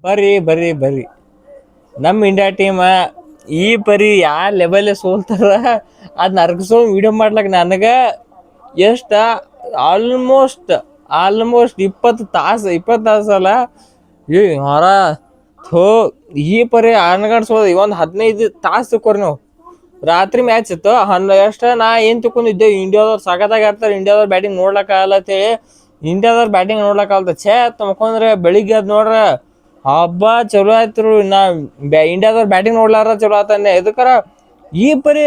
ಬರ್ರಿ ಬರ್ರಿ ಬರ್ರಿ ನಮ್ಮ ಇಂಡಿಯಾ ಟೀಮ್ ಈ ಪರಿ ಯಾವ ಲೆವೆಲ್ ಸೋಲ್ತಾರ ಅದ್ ನರ್ಗಸೋ ವಿಡಿಯೋ ಮಾಡ್ಲಕ್ ನನಗ ಎಷ್ಟ ಆಲ್ಮೋಸ್ಟ್ ಆಲ್ಮೋಸ್ಟ್ 20 ತಾಸು ಅಲ್ಲ ಈ ಹೊರ ಥೋ ಈ ಪರಿ ಅನ್ಗಡ್ಸೋದು ಒಂದು 15 ತಾಸು ತಿಕ್ಕೋರಿ ನೀವು. ರಾತ್ರಿ ಮ್ಯಾಚ್ ಇತ್ತು ಎಷ್ಟ ನಾ ಏನ್ ತಿಳ್ಕೊಂಡಿದ್ದೆ ಇಂಡಿಯಾದವ್ರು ಸಖತ್ತಾಗಿ ಆಡ್ತಾರೆ, ಇಂಡಿಯಾದವ್ರ ಬ್ಯಾಟಿಂಗ್ ನೋಡ್ಲಕ್ಕ ಆಗಲ್ಲ ಅಂತೇಳಿ. ಇಂಡಿಯಾದವ್ರ ಬ್ಯಾಟಿಂಗ್ ನೋಡ್ಲಕ್ಕ ಆಗಲ್ತ ಛೇ ಮುಖಂದ್ರೆ ಬೆಳಿಗ್ಗೆ ಅದ್ ನೋಡ್ರ ಹಬ್ಬ ಚಲೋ ಆಯ್ತು. ನಾ ಇಂಡಿಯಾದವ್ರ ಬ್ಯಾಟಿಂಗ್ ನೋಡ್ಲಾರ ಚಲೋ ಆತಂದೆ ಎದಕ್ಕಾರ ಈ ಪರಿ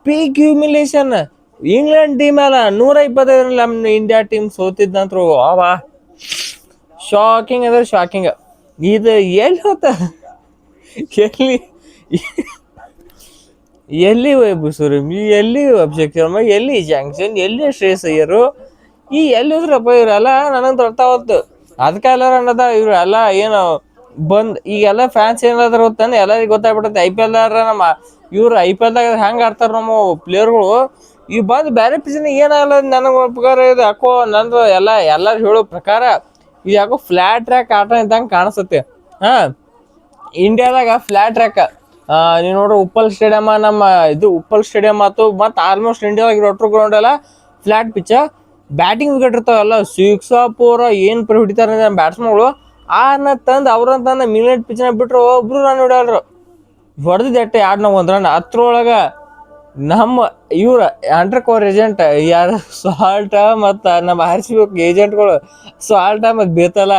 ಪೀಕ್ ಹ್ಯೂಮಿಲೇಷನ್ ಇಂಗ್ಲೆಂಡ್ ಟೀಮ್ ಅಲ್ಲ 125 ನಮ್ಮ ಇಂಡಿಯಾ ಟೀಮ್ ಸೋತಿದ್ದಂತ್ರು ಅವಾ ಶಾಕಿಂಗ್ ಅಂದ್ರೆ ಶಾಕಿಂಗ್. ಇದು ಎಲ್ಲಿ ಹೋತ ಎಲ್ಲಿ ಎಲ್ಲಿ ವೈಭವ್ ಎಲ್ಲಿ ಅಭಿಷೇಕ್ ಶರ್ಮಾ, ಎಲ್ಲಿ ಜಾಂಕ್ಷನ್, ಎಲ್ಲಿ ಶ್ರೇಯಸ್ ಅಯ್ಯರು, ಈ ಎಲ್ಲಿ ಹೋದ್ರಪ್ಪ ಇವ್ರೆಲ್ಲ ನನಗೆ ಹೊತ್ತು. ಅದಕ್ಕೆ ಎಲ್ಲಾರ ಅನ್ನದ ಇವ್ರು ಎಲ್ಲ ಏನು ಬಂದ್ ಈಗೆಲ್ಲ ಫ್ಯಾನ್ಸ್ ಏನಾದ್ರು ಗೊತ್ತಾನೆ ಎಲ್ಲರಿಗೂ ಗೊತ್ತಾಗ್ಬಿಡುತ್ತೆ. IPL ನಮ್ಮ ಇವ್ರು IPL ದಾಗ ಹೆಂಗ್ ಆಡ್ತಾರ ನಮ್ಮ ಪ್ಲೇಯರ್ಗಳು, ಈ ಬಂದ್ ಬೇರೆ ಪಿಚ್ನ ಏನಾಗಲ್ಲ. ನನಗೆ ಪ್ರಕಾರ ಇದು ಯಾಕೋ ನಂದು ಎಲ್ಲಾರು ಹೇಳೋ ಪ್ರಕಾರ ಇದು ಯಾಕೋ ಫ್ಲಾಟ್ ಟ್ರ್ಯಾಕ್ ಆಟ ಇದ್ದಂಗೆ ಕಾಣಿಸುತ್ತೆ. ಹಾ, ಇಂಡಿಯಾದಾಗ ಫ್ಲಾಟ್ ಟ್ರ್ಯಾಕ್ ನೀವು ನೋಡ್ರಿ ಉಪ್ಪಲ್ ಸ್ಟೇಡಿಯಂ, ನಮ್ಮ ಇದು ಉಪ್ಪಲ್ ಸ್ಟೇಡಿಯಂ ಆಯ್ತು, ಮತ್ತು ಆಲ್ಮೋಸ್ಟ್ ಇಂಡಿಯಾದಾಗ ರೊಟ್ರು ಗ್ರೌಂಡ್ ಎಲ್ಲ ಫ್ಲಾಟ್ ಪಿಚ್. ಬ್ಯಾಟಿಂಗ್ ವಿಕೆಟ್ ಇರ್ತಾವಲ್ಲ ಸಿಕ್ಸ್ ಪೂರ ಏನು ಪರಿ ಹೊಡಿತಾರೆ ಬ್ಯಾಟ್ಸ್ಮನ್ಗಳು ತಂದು ಅವ್ರನ್ನ ತಂದು ಮಿನಿಟ್ ಪಿಚ್ನ ಬಿಟ್ರು ಒಬ್ರು ರನ್ ಹೊಡ್ಯಾಳ್ರು. ಹೊಡೆದಿದ್ದು ಎಟ್ಟೆ 2-1 ರನ್. ಅದ್ರೊಳಗ ನಮ್ಮ ಇವ್ರ ಅಂಡರ್ ಕವರ್ ಏಜೆಂಟ್ ಯಾರು ಸಾಲ್ಟ ಮತ್ತು ನಮ್ಮ RCB ಏಜೆಂಟ್ಗಳು ಸಾಲ್ಟ ಮತ್ತು ಬೇತಲ್ಲ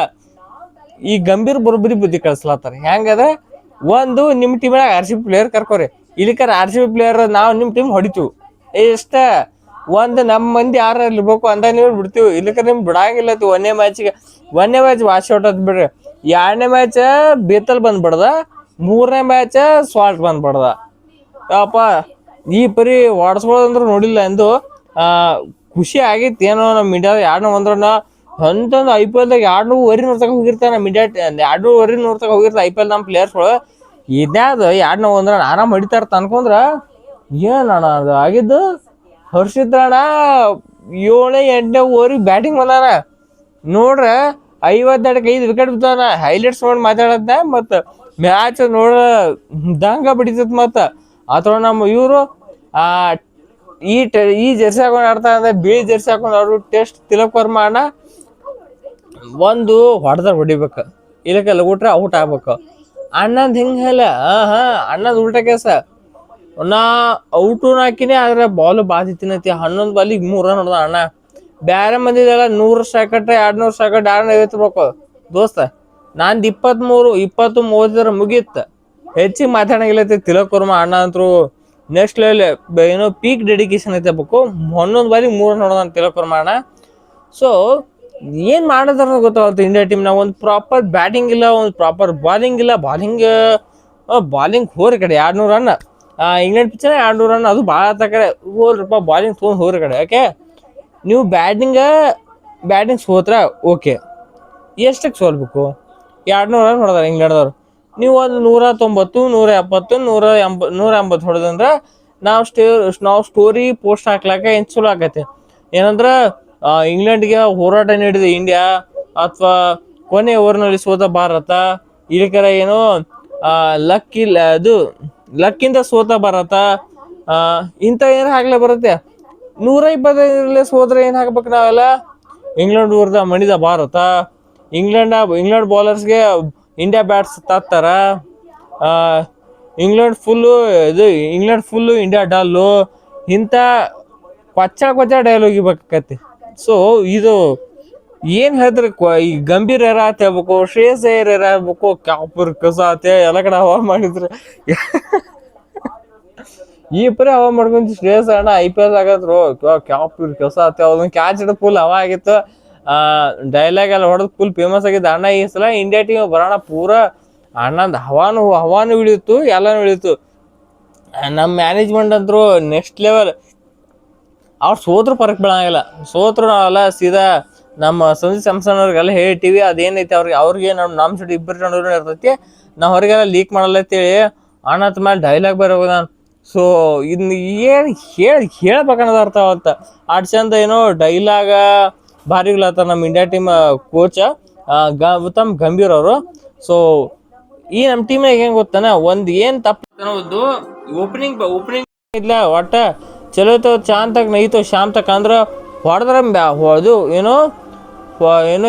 ಈ ಗಂಭೀರ್ ಬರೋಬ್ಬರಿ ಬುದ್ಧಿ ಕಳಿಸ್ಲತ್ತಾರೆ. ಹೆಂಗಂದ್ರೆ ಒಂದು ನಿಮ್ಮ ಟೀಮ್ನಾಗ RCB ಪ್ಲೇಯರ್ ಕರ್ಕೋರಿ, ಇಲ್ಲಿಕರ RCB ಪ್ಲೇಯರ್ ನಾವು ನಿಮ್ಮ ಟೀಮ್ ಹೊಡಿತೀವಿ ಇಷ್ಟ. ಒಂದು ನಮ್ಮ ಮಂದಿ ಯಾರು ಇರ್ಬೇಕು ಅಂದ ನೀವು ಬಿಡ್ತೀವಿ, ಇಲ್ಲಿಕರ ನಿಮ್ಗೆ ಬಿಡಂಗಿಲ್ಲ. ಒಂದನೇ ಮ್ಯಾಚ್ ವಾಶ್ ಔಟ್ ಅದ್ ಬಿಡ್ರಿ, 2ನೇ ಮ್ಯಾಚ್ ಬೇತಲ್ ಬಂದ್ಬಿಡ್ದ, 3ನೇ ಮ್ಯಾಚ್ ಸಾಲ್ಟ್ ಬಂದ್ಬಿಡ್ದ. ಅಪ್ಪ ಈ ಪರಿ ವಾಡ್ಸ್ಕೊಳ್ಳೋದಂದ್ರೆ ನೋಡಿಲ್ಲ ಎಂದು ಖುಷಿ ಆಗಿತ್ತು. ಏನೋ ನಮ್ಮ ಇಂಡಿಯಾದ 2-1 ರನ್ ಅಂತಂದು IPL ದಾಗ 2.5 ನೋಡ್ತಕ ಹೋಗಿರ್ತಾರೆ. ನಮ್ಮ ಇಂಡಿಯಾ 2.5 ನೋಡ್ತಕ ಹೋಗಿರ್ತಾರೆ IPL ನಮ್ಮ ಪ್ಲೇಯರ್ಸ್ಗಳು. ಇದ್ಯಾವುದು 2-1 ರನ್ ಆರಾಮ್ ಹೊಡಿತಾರ ಅನ್ಕೊಂಡ್ರ ಏನಣ್ಣ ಅದು ಆಗಿದ್ದು. ಹರ್ಷಿತ್ ರಾಣಾ 7ನೇ-8ನೇ ಓವರಿಗೆ ಬ್ಯಾಟಿಂಗ್ ಬಂದಾನ ನೋಡ್ರೆ 52 ವಿಕೆಟ್ ಬಿದ್ದಾನ. ಹೈಲೈಟ್ಸ್ ನೋಡಿ ಮಾತಾಡದ್ನ ಮತ್ತು ಮ್ಯಾಚ್ ನೋಡ ದಂಗ ಬಿಡಿತತ್. ಮತ್ತು ಅಥವಾ ನಮ್ಮ ಇವರು ಈ ಜೆರ್ಸಿ ಹಾಕೊಂಡು ಆಡ್ತಾ ಅಂದ್ರೆ ಬಿಳಿ ಜೆರ್ಸಿ ಹಾಕೊಂಡು ಅವರು ಟೆಸ್ಟ್ ತಿಲಕ್ ವರ್ಮಾ ಅಣ್ಣ ಒಂದು ಹೊಡೆದ್ರೆ ಹೊಡಿಬೇಕು, ಇಲ್ಲಕ್ಕೆಲ್ಲ ಊಟ್ರೆ ಔಟ್ ಆಗ್ಬೇಕು. ಅಣ್ಣಂದು ಹಿಂಗಲ್ಲ, ಅಣ್ಣಂದು ಉಲ್ಟ ಕೇಸ. ನಾ ಔಟು ಹಾಕಿನೇ ಆದ್ರೆ ಬಾಲು ಬಾದಿತ್ತಿನೈತಿ. 11 ಬಾಲಿಗೆ 3 ರನ್ ಹೊಡೆದ ಅಣ್ಣ. ಬೇರೆ ಮಂದಿದೆಲ್ಲ 100 ಸ್ಟ್ರೈಕ್ 200 ಸ್ಟ್ರೈಕ್ 250 ಬೇಕು ದೋಸ್ತ. ನಂದು 20 30 ಮುಗೀತು. ಹೆಚ್ಚಿಗೆ ಮಾತಾಡಂಗಿಲ್ಲೈತಿ. ತಿಲಕ್ ವರ್ಮಾ ಅಣ್ಣ ಅಂತರು ನೆಕ್ಸ್ಟ್ ಲೆವೆಲ್ ಏನೋ ಪೀಕ್ ಡೆಡಿಕೇಶನ್ ಐತೆ ಬೇಕು. 11 ಬಾಲಿಗೆ 3 ರನ್ ಹೊಡೆದ ತಿಲಕ್ ವರ್ಮಾ ಅಣ್ಣ. ಸೊ ಏನು ಮಾಡೋದ್ರ ಗೊತ್ತಾಗುತ್ತೆ ಇಂಡಿಯಾ ಟೀಮ್ನಾಗ ಒಂದು ಪ್ರಾಪರ್ ಬ್ಯಾಟಿಂಗ್ ಇಲ್ಲ, ಒಂದು ಪ್ರಾಪರ್ ಬಾಲಿಂಗ್ ಇಲ್ಲ. ಬಾಲಿಂಗ್ ಹೋರಿ ಕಡೆ 200 ರನ್. ಇಂಗ್ಲೆಂಡ್ ಪಿಚ್ಚರ್ 200 ರನ್, ಅದು ಭಾಳ ತಕರೆ ಹೋಲ್ರಪ್ಪ. ಬಾಲಿಂಗ್ ತೊಗೊಂಡು ಹೋರಿ ಕಡೆ. ಯಾಕೆ ನೀವು ಬ್ಯಾಟಿಂಗ್ ಸೋತ್ರ ಓಕೆ, ಎಷ್ಟಕ್ಕೆ ಸೋಲ್ಬೇಕು? 200 ರನ್ ಹೊಡೆದಾರೆ ಇಂಗ್ಲೆಂಡ್ದವ್ರು. ನೀವು ಒಂದು 190 170 180 ಹೊಡೆದಂದ್ರೆ ನಾವು ಸ್ಟೋರಿ ಪೋಸ್ಟ್ ಹಾಕ್ಲಾಕ ಏನು ಚಲೋ ಆಕೈತಿ. ಏನಂದ್ರೆ ಇಂಗ್ಲೆಂಡ್ಗೆ ಹೋರಾಟ ನೀಡಿದ ಇಂಡಿಯಾ, ಅಥವಾ ಕೊನೆ ಓವರ್ನಲ್ಲಿ ಸೋತ ಭಾರತ, ಇದಕ್ಕೆಲ್ಲ ಏನೋ ಲಕ್ಕಿಂದ ಸೋತ ಭಾರತ, ಇಂಥ ಏನು ಹಾಕ್ಲೇ ಬರುತ್ತೆ. 125 ಸೋದ್ರೆ ಏನು ಹಾಕ್ಬೇಕು ನಾವೆಲ್ಲ? ಇಂಗ್ಲೆಂಡ್ ವಿರುದ್ಧ ಮಣಿದ ಭಾರತ, ಇಂಗ್ಲೆಂಡ್ ಬೌಲರ್ಸ್ಗೆ ಇಂಡಿಯಾ ಬ್ಯಾಟ್ಸ್ ತಾತ್ತಾರ, ಇಂಗ್ಲೆಂಡ್ ಫುಲ್ಲು ಇಂಡಿಯಾ ಡಲ್ಲು, ಇಂಥ ಕೊಚ್ಚ ಡೈಲಾಗ್ ಇರ್ಬೇಕಾಕತಿ. ಸೊ ಇದು ಏನು ಹೇಳಿದ್ರೆ ಈ ಗಂಭೀರ ಏರ ಅಂತ ಹೇಳ್ಬೇಕು, ಶ್ರೇಯಸ್ ಅಯ್ಯರ್ ಏರ ಹೇಳ್ಬೇಕು, ಕಾಪುರ್ ಕಸ ಅಂತ ಎಲ್ಲ ಕಡೆ ಹವಾ ಮಾಡಿದ್ರೆ ಈ ಪರಿ ಹವಾ ಮಾಡ್ಕೊಂತ ಶ್ರೇಯಸ್ ಅಣ್ಣ IPL ಆಗದ್ರು ಕಾಪುರ್ ಕಸ ಅಂತ ಅದೊಂದು ಕ್ಯಾಚ್ ಹಿಡಿದು ಫುಲ್ ಹವಾ ಆಗಿತ್ತು. ಡೈಲಾಗ್ ಎಲ್ಲ ಹೊಡೆದು ಫುಲ್ ಫೇಮಸ್ ಆಗಿತ್ತು. ಅಣ್ಣ ಈ ಸಲ ಇಂಡಿಯಾ ಟೀಮ್ ಬರೋಣ ಪೂರ ಅಣ್ಣಂದು ಹವಾನು ಇಳಿಯಿತು, ಎಲ್ಲನೂ ಇಳಿಯಿತು. ನಮ್ಮ ಮ್ಯಾನೇಜ್ಮೆಂಟ್ ಅಂತರೂ ನೆಕ್ಸ್ಟ್ ಲೆವೆಲ್. ಅವ್ರು ಸೋತ್ರು ಪರಕ್ ಬೀಳಂಗಿಲ್ಲ. ಸೋತ್ರು ನಾವೆಲ್ಲ ಸೀದಾ ನಮ್ಮ ಸಂಜು ಸ್ಯಾಮ್ಸನ್ ಅವ್ರಿಗೆಲ್ಲ ಹೇಳ್ತೀವಿ. ಅದೇನೈತಿ ಅವ್ರಿಗೆ ನಮ್ಮ ಸೈಡ್ ಇಬ್ಬರು ಜನರು ಇರ್ತೈತಿ, ನಾವು ಹೊರಗೆಲ್ಲ ಲೀಕ್ ಮಾಡಲ್ಲ ಅಂತೇಳಿ ಅಣ್ಣತ್ ಮೇಲೆ ಡೈಲಾಗ್ ಬೇರೆ ಹೋಗೋದಾನ. ಸೊ ಇದನ್ನ ಏನು ಹೇಳ್ಬೇಕನ್ನೋದು ಅರ್ಥ ಅವತ್ತ. ಆಟ್ ಚಂದ ಏನೋ ಡೈಲಾಗ ಭಾರಿ ಇಲ್ಲತ್ತ ನಮ್ಮ India team coach Gautam Gambhir ಅವರು. ಸೊ ಈ ನಮ್ಮ ಟೀಮ್ನಾಗ ಹೆಂಗೆ ಗೊತ್ತಾನ ಒಂದು ಏನು ತಪ್ಪು ಒಂದು ಓಪನಿಂಗ್ ಇಲ್ಲ ಒಟ್ಟ ಚಲೋ ಚಾಂತಾಗ ನೈತು ಶಾಮ್ ತಕ ಅಂದ್ರೆ ಹೊಡೆದ್ರೆ ಅದು ಏನೋ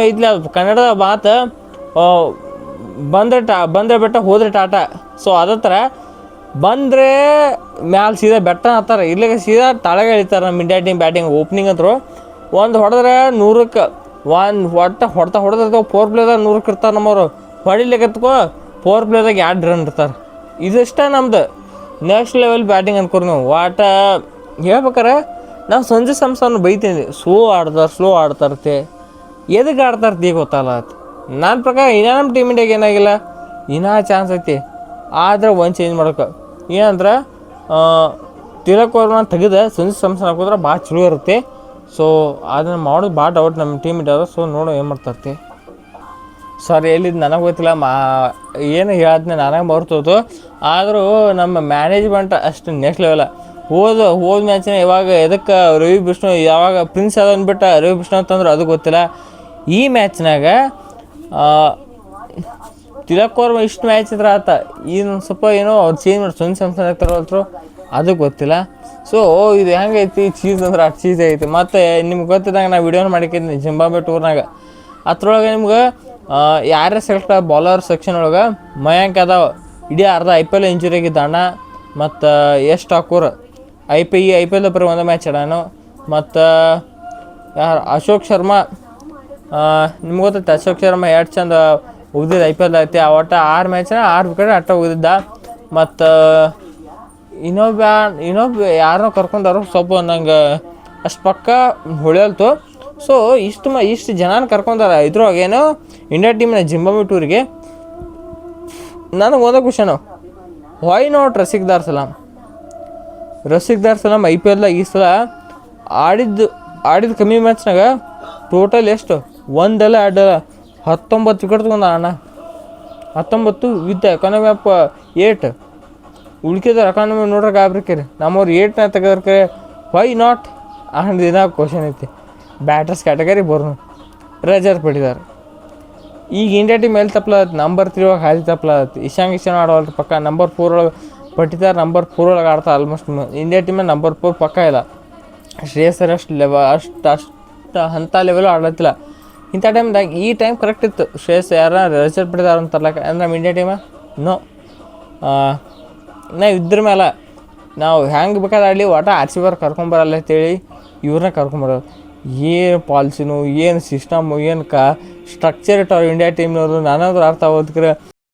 ಐತ್ಲ ಕನ್ನಡದ ಮಾತು ಬಂದರೆ ಬೆಟ್ಟ ಹೋದ್ರೆ ಟಾಟಾ. ಸೊ ಅದೇ ಥರ ಬಂದರೆ ಮ್ಯಾಲೆ ಸೀದಾ ಬೆಟ್ಟ ಹತ್ತಾರೆ, ಇಲ್ಲಿಗೆ ಸೀದಾ ತಳಗೆ ಇಳಿತಾರೆ ನಮ್ಮ ಇಂಡಿಯಾ ಟೀಮ್ ಬ್ಯಾಟಿಂಗ್ ಓಪನಿಂಗ್ ಅಂತರು. ಒಂದು ಹೊಡೆದ್ರೆ 100ಕ್ಕೆ ಹೊಡೆದಿರ್ತಾವೆ. 4 ಪ್ಲೇದಾಗ 100ಕ್ಕೆ ಇರ್ತಾರೆ ನಮ್ಮವರು. ಹೊಡಿಲಿಕ್ಕತ್ಕೋ 4 ಪ್ಲೇದಾಗ 2 ರನ್ ಇರ್ತಾರೆ. ಇದಿಷ್ಟ ನಮ್ದು ನೆಕ್ಸ್ಟ್ ಲೆವೆಲ್ ಬ್ಯಾಟಿಂಗ್ ಅನ್ಕೋರಿ ನಾವು. ಹೇಳ್ಬೇಕಾರೆ ನಾವು ಸಂಜು ಸ್ಯಾಮ್ಸನ್ ಬೈತೀನಿ, ಸ್ಲೋ ಆಡ್ತಾರತ್ತೆ, ಎದಕ್ಕೆ ಆಡ್ತಾರತ್ತೆ ಈಗ ಗೊತ್ತಲ್ಲ. ನನ್ನ ಪ್ರಕಾರ ಇನ್ನೂ ನಮ್ಮ ಟೀಮ್ ಇಂಡಿಯಾಗೆ ಏನಾಗಿಲ್ಲ, ಇನ್ನೂ ಚಾನ್ಸ್ ಐತಿ. ಆದ್ರೆ ಒಂದು ಚೇಂಜ್ ಮಾಡೋಕೆ ಏನಂದ್ರೆ ತಿಲಕ್ ವರ್ಮನ ತೆಗೆದು ಸಂಜು ಸ್ಯಾಮ್ಸನ್ ಹಾಕಿದ್ರೆ ಭಾಳ ಚಲೋ ಇರುತ್ತೆ. ಸೊ ಅದನ್ನು ಮಾಡೋದು ಭಾಳ ಡೌಟ್ ನಮ್ಮ ಟೀಮ್ ಇಂಡಿಯಾದ. ಸೊ ನೋಡೋ ಏನು ಮಾಡ್ತಾರತ್ತೆ. ಸಾರಿ ಎಲ್ಲಿದ್ದು ನನಗೆ ಗೊತ್ತಿಲ್ಲ, ಏನು ಹೇಳಿದ್ನೆ ನನಗೆ ಮರ್ತೋದು. ಆದರೂ ನಮ್ಮ ಮ್ಯಾನೇಜ್ಮೆಂಟ್ ಅಷ್ಟು ನೆಕ್ಸ್ಟ್ ಲೆವೆಲ. ಹೋದ ಮ್ಯಾಚಿನ ಇವಾಗ ಎದಕ್ಕೆ ರವಿ ಬಿಷ್ಣು ಯಾವಾಗ ಪ್ರಿನ್ಸ್ ಯಾದವ್ ಅಂದ್ಬಿಟ್ಟು ರವಿ ಬಿಷ್ಣು ಅಂತಂದ್ರೆ ಅದು ಗೊತ್ತಿಲ್ಲ. ಈ ಮ್ಯಾಚ್ನಾಗ ತಿಲಕ್ ವರ್ಮ ಇಷ್ಟು ಮ್ಯಾಚ್ ಇದ್ರೆ ಆತ, ಇನ್ನೊಂದು ಸ್ವಲ್ಪ ಏನೋ ಅವ್ರು ಚೇಂಜ್ ಮಾಡಿ ಸಂಜು ಸ್ಯಾಮ್ಸನ್ ಆಗ್ತಾರಲ್ರು ಅದು ಗೊತ್ತಿಲ್ಲ. ಸೊ ಇದು ಹೆಂಗೈತಿ ಚೀಸ್ ಅಂದ್ರೆ ಅಷ್ಟು ಚೀಸ್ ಐತಿ. ಮತ್ತು ನಿಮ್ಗೆ ಗೊತ್ತಿದ್ದಂಗೆ ನಾನು ವಿಡಿಯೋನ ಮಾಡಿದ್ದೀನಿ ಜಿಂಬಾಬ್ವೆ ಟೂರ್ನಾಗ. ಅದ್ರೊಳಗೆ ನಿಮ್ಗೆ ಯಾರೇ ಸೆಲೆಕ್ಟ್ ಬೌಲರ್ ಸೆಕ್ಷನ್ ಒಳಗೆ ಮಯಾಂಕ್ ಅದಾವ, ಇಡೀ ಅರ್ಧ IPL ಇಂಜುರಿ ಆಗಿದ್ದಾನ. ಮತ್ತು Yash Thakur I P L ಬರೀ ಒಂದು ಮ್ಯಾಚ್ ಆಡಾನು. ಮತ್ತು ಯಾರು ಅಶೋಕ್ ಶರ್ಮಾ, ನಿಮ್ಗೆ ಗೊತ್ತೈತೆ ಅಶೋಕ್ ಶರ್ಮಾ ಎಷ್ಟು ಚಂದ ಉಗ್ದಿದ್ದು IPL ಐತಿ. ಒಟ್ಟು 6 ಮ್ಯಾಚ್ನ 6 ವಿಕೆಟ್ ಅಟ್ಟ ಉಗ್ದಿದ್ದ. ಮತ್ತು ಇನ್ನೊಬ್ಬ ಯಾರನ್ನೋ ಕರ್ಕೊಂಡಾರು ಸ್ವಲ್ಪ ನಂಗೆ ಅಷ್ಟು ಪಕ್ಕ ಹೊಳೆಯಲ್ತು. ಸೊ ಇಷ್ಟು ಜನ ಕರ್ಕೊಂಡಾರ ಇದ್ರೊಳಗೇನು ಇಂಡಿಯಾ ಟೀಮ್ನ ಜಿಂಬಾಬ್ವೆ ಟೂರಿಗೆ. ನನಗೆ ಒಂದೇ ಕ್ವಶನು, ವೈ ನಾಟ್ ರಸಿಕ್ದಾರ್ ಸಲಾಮ್ IPL ಈ ಸಲ ಆಡಿದ ಕಮ್ಮಿ ಮ್ಯಾಚ್ನಾಗ ಟೋಟಲ್ ಎಷ್ಟು 1 ಅಲ್ಲ 2 ಅಲ್ಲ 19 ವಿಕೆಟ್ ತೊಗೊಂಡ ಅಣ್ಣ. 19 ವಿತ್ ಎಕಾನಮಿ ಆಫ್ 8. ಉಳ್ಕಿದಾರೆ ಎಕಾನಮಿ ನೋಡ್ರೆ ಗಾಬ್ರಿಕರಿ, ನಮ್ಮವ್ರು 8ನ ತೆಗೆದ್ರೆ ವೈ ನಾಟ್ ದಿನ ಕ್ವಶನ್ ಐತಿ. ಬ್ಯಾಟರ್ಸ್ ಕ್ಯಾಟಗರಿ ಬರ್ನು ರಜರ್ ಪಡಿದಾರೆ. ಈಗ ಇಂಡಿಯಾ ಟೀಮ್ ಎಲ್ಲಿ ತಪ್ಪಲತ್, ನಂಬರ್ 3 ಒಳಗೆ ಹಾದಿ ತಪ್ಪಲತ್. ಇಶಾನ್ ಆಡೋಲ್ರಿ ಪಕ್ಕ. ನಂಬರ್ 4 ಒಳಗೆ ಪಟ್ಟಿದ್ದಾರೆ, ನಂಬರ್ 4 ಒಳಗೆ ಆಡ್ತಾ ಆಲ್ಮೋಸ್ಟ್. ಇಂಡಿಯಾ ಟೀಮಲ್ಲಿ ನಂಬರ್ 4 ಪಕ್ಕ ಇಲ್ಲ. ಶ್ರೇಯಸ್ಸರ್ ಅಷ್ಟು ಅಂಥ ಲೆವೆಲು ಆಡ್ಲತ್ತಿಲ್ಲ. ಇಂಥ ಟೈಮ್ದಾಗ ಈ ಟೈಮ್ ಕರೆಕ್ಟ್ ಇತ್ತು. ಶ್ರೇಯಸ್ ಯಾರ ರಜರ್ ಪಡಿದಾರ ಅಂತರ್ಲಕ್ಕ ಅಂದ್ರೆ ನಮ್ಮ ಇಂಡಿಯಾ ಟೀಮ ನೋ. ನಾವು ಇದ್ರ ಮೇಲೆ ನಾವು ಹೆಂಗೆ ಬೇಕಾದ್ರೆ ಆಡಲಿ, ಒಟ್ಟು RCB ಕರ್ಕೊಂಬರಲ್ಲ ಅಂತೇಳಿ ಇವ್ರನ್ನ ಕರ್ಕೊಂಬರೋದು. ಏನು ಪಾಲಿಸಿನೂ ಏನು ಸಿಸ್ಟಮು ಏನು ಸ್ಟ್ರಕ್ಚರ್ ಇಟ್ಟವ್ರು ಇಂಡಿಯಾ ಟೀಮ್ನವರು ನನಗೆ ಅರ್ಥ ಆಗೋದಕ್ಕೆ